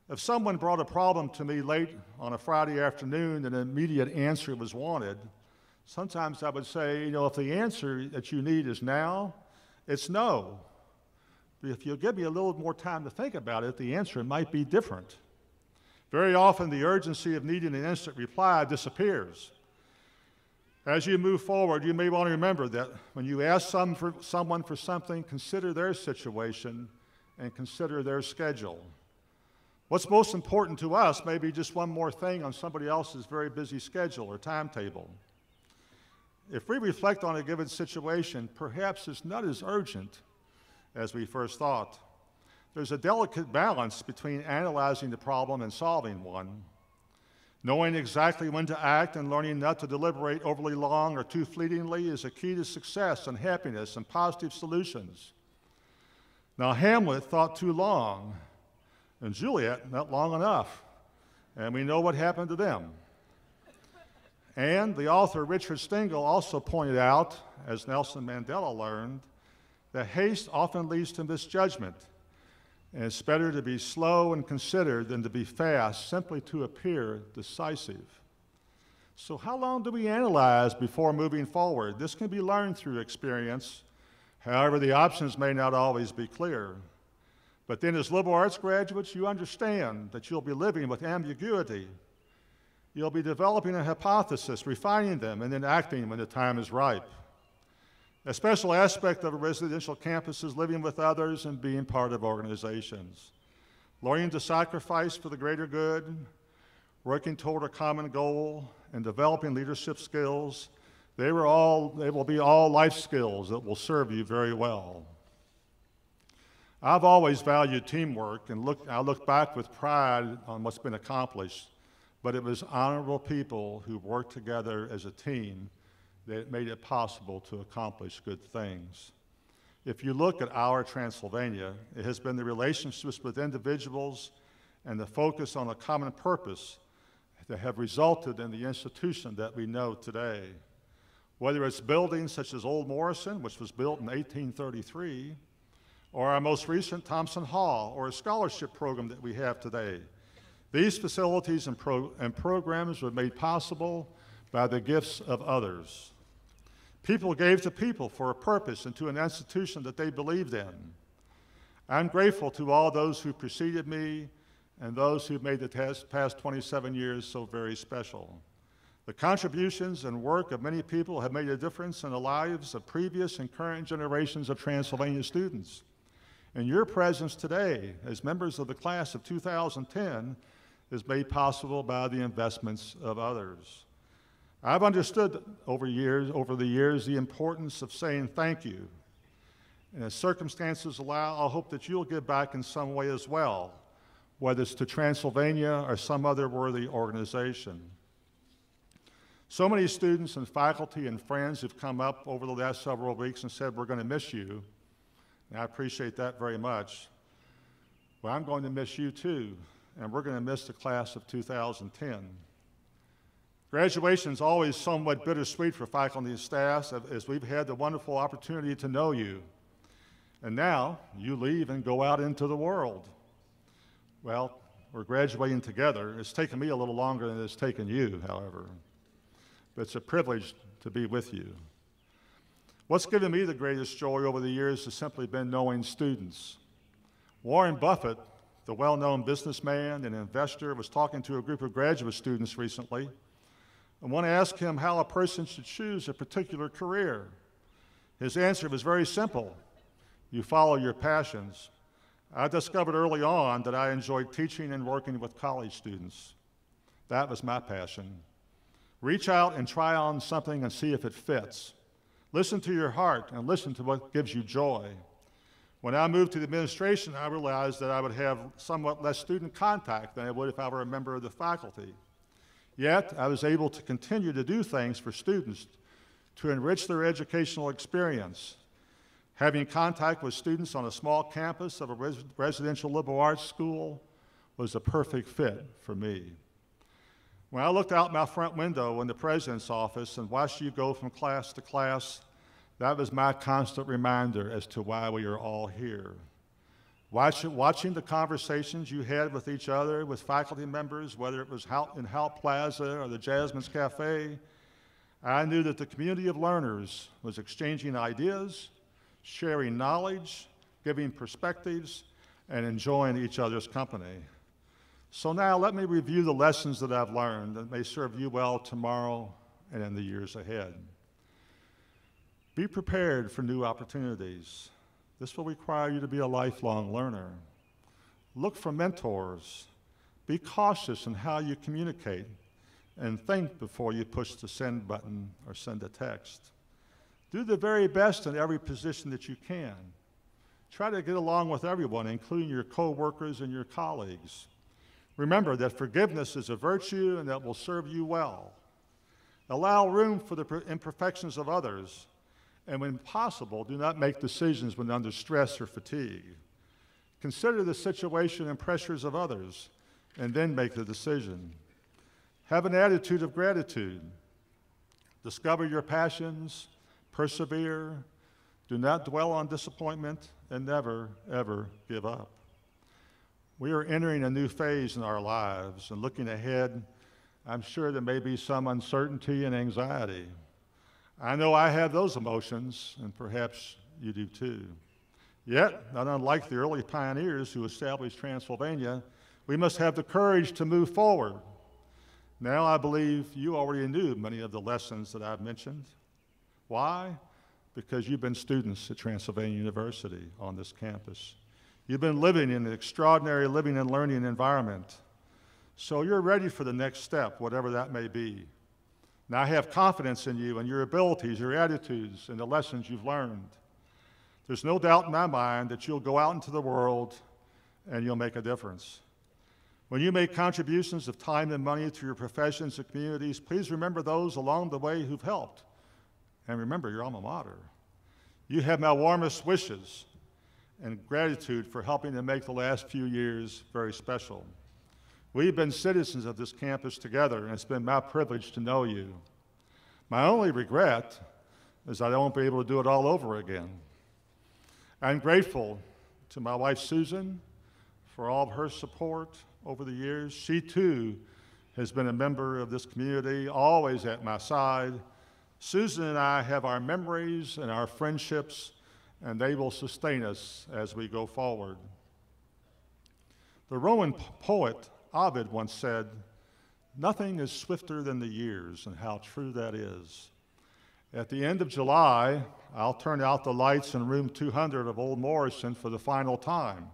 If someone brought a problem to me late on a Friday afternoon and an immediate answer was wanted, sometimes I would say, if the answer that you need is now, it's no. But if you'll give me a little more time to think about it, the answer might be different. Very often, the urgency of needing an instant reply disappears. As you move forward, you may want to remember that when you ask someone for something, consider their situation and consider their schedule. What's most important to us may be just one more thing on somebody else's very busy schedule or timetable. If we reflect on a given situation, perhaps it's not as urgent as we first thought. There's a delicate balance between analyzing the problem and solving one. Knowing exactly when to act and learning not to deliberate overly long or too fleetingly is a key to success and happiness and positive solutions. Now, Hamlet thought too long, and Juliet not long enough, and we know what happened to them. And the author Richard Stengel also pointed out, as Nelson Mandela learned, that haste often leads to misjudgment, and it's better to be slow and considered than to be fast, simply to appear decisive. So how long do we analyze before moving forward? This can be learned through experience. However, the options may not always be clear. But then as liberal arts graduates, you understand that you'll be living with ambiguity. You'll be developing a hypothesis, refining them, and then acting when the time is ripe. A special aspect of a residential campus is living with others and being part of organizations. Learning to sacrifice for the greater good, working toward a common goal, and developing leadership skills, they will be all life skills that will serve you very well. I've always valued teamwork, and I look back with pride on what's been accomplished, but it was honorable people who worked together as a team that made it possible to accomplish good things. If you look at our Transylvania, it has been the relationships with individuals and the focus on a common purpose that have resulted in the institution that we know today. Whether it's buildings such as Old Morrison, which was built in 1833, or our most recent Thompson Hall, or a scholarship program that we have today. These facilities and programs were made possible by the gifts of others. People gave to people for a purpose and to an institution that they believed in. I'm grateful to all those who preceded me and those who made the past 27 years so very special. The contributions and work of many people have made a difference in the lives of previous and current generations of Transylvania students. And your presence today as members of the class of 2010 is made possible by the investments of others. I've understood over the years the importance of saying thank you. And as circumstances allow, I hope that you'll give back in some way as well, whether it's to Transylvania or some other worthy organization. So many students and faculty and friends have come up over the last several weeks and said, we're going to miss you. And I appreciate that very much. Well, I'm going to miss you too, and we're going to miss the class of 2010. Graduation is always somewhat bittersweet for faculty and staff, as we've had the wonderful opportunity to know you. And now you leave and go out into the world. Well, we're graduating together. It's taken me a little longer than it's taken you, however. But it's a privilege to be with you. What's given me the greatest joy over the years has simply been knowing students. Warren Buffett, the well-known businessman and investor, was talking to a group of graduate students recently. And one asked him how a person should choose a particular career. His answer was very simple. You follow your passions. I discovered early on that I enjoyed teaching and working with college students. That was my passion. Reach out and try on something and see if it fits. Listen to your heart and listen to what gives you joy. When I moved to the administration, I realized that I would have somewhat less student contact than I would if I were a member of the faculty. Yet, I was able to continue to do things for students to enrich their educational experience. Having contact with students on a small campus of a residential liberal arts school was a perfect fit for me. When I looked out my front window in the president's office and watched you go from class to class, that was my constant reminder as to why we are all here. Watching the conversations you had with each other, with faculty members, whether it was in Hout Plaza or the Jasmine's Cafe, I knew that the community of learners was exchanging ideas, sharing knowledge, giving perspectives, and enjoying each other's company. So now let me review the lessons that I've learned that may serve you well tomorrow and in the years ahead. Be prepared for new opportunities. This will require you to be a lifelong learner. Look for mentors. Be cautious in how you communicate, and think before you push the send button or send a text. Do the very best in every position that you can. Try to get along with everyone, including your coworkers and your colleagues. Remember that forgiveness is a virtue and that will serve you well. Allow room for the imperfections of others, and when possible, do not make decisions when under stress or fatigue. Consider the situation and pressures of others, and then make the decision. Have an attitude of gratitude. Discover your passions, persevere, do not dwell on disappointment, and never, ever give up. We are entering a new phase in our lives, and looking ahead, I'm sure there may be some uncertainty and anxiety. I know I have those emotions, and perhaps you do too. Yet, not unlike the early pioneers who established Transylvania, we must have the courage to move forward. Now I believe you already knew many of the lessons that I've mentioned. Why? Because you've been students at Transylvania University on this campus. You've been living in an extraordinary living and learning environment. So you're ready for the next step, whatever that may be. Now I have confidence in you and your abilities, your attitudes, and the lessons you've learned. There's no doubt in my mind that you'll go out into the world and you'll make a difference. When you make contributions of time and money to your professions and communities, please remember those along the way who've helped. And remember your alma mater. You have my warmest wishes and gratitude for helping to make the last few years very special. We've been citizens of this campus together, and it's been my privilege to know you. My only regret is I won't be able to do it all over again. I'm grateful to my wife, Susan, for all of her support over the years. She, too, has been a member of this community, always at my side. Susan and I have our memories and our friendships, and they will sustain us as we go forward. The Roman poet Ovid once said, "Nothing is swifter than the years," and how true that is. At the end of July, I'll turn out the lights in room 200 of Old Morrison for the final time.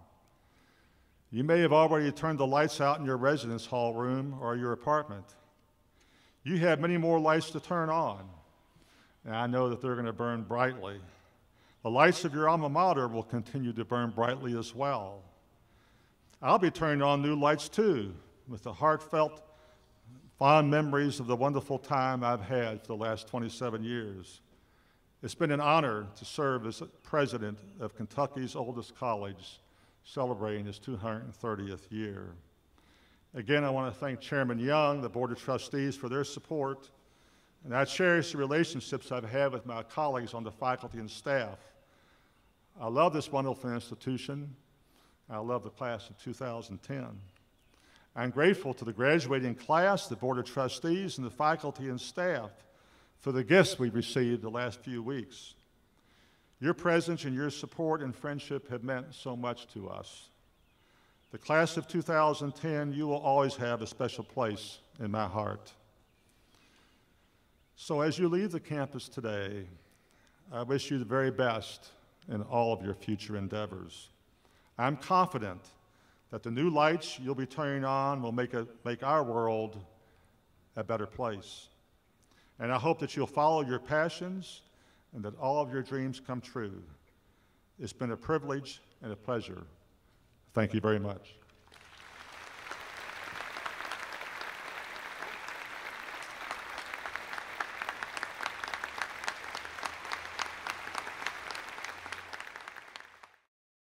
You may have already turned the lights out in your residence hall room or your apartment. You have many more lights to turn on, and I know that they're going to burn brightly. The lights of your alma mater will continue to burn brightly as well. I'll be turning on new lights too, with the heartfelt, fond memories of the wonderful time I've had for the last 27 years. It's been an honor to serve as president of Kentucky's oldest college, celebrating its 230th year. Again, I want to thank Chairman Young, the Board of Trustees, for their support, and I cherish the relationships I've had with my colleagues on the faculty and staff. I love this wonderful institution. I love the class of 2010. I'm grateful to the graduating class, the Board of Trustees, and the faculty and staff for the gifts we've received the last few weeks. Your presence and your support and friendship have meant so much to us. The class of 2010, you will always have a special place in my heart. So as you leave the campus today, I wish you the very best in all of your future endeavors. I'm confident that the new lights you'll be turning on will make our world a better place. And I hope that you'll follow your passions and that all of your dreams come true. It's been a privilege and a pleasure. Thank you very much.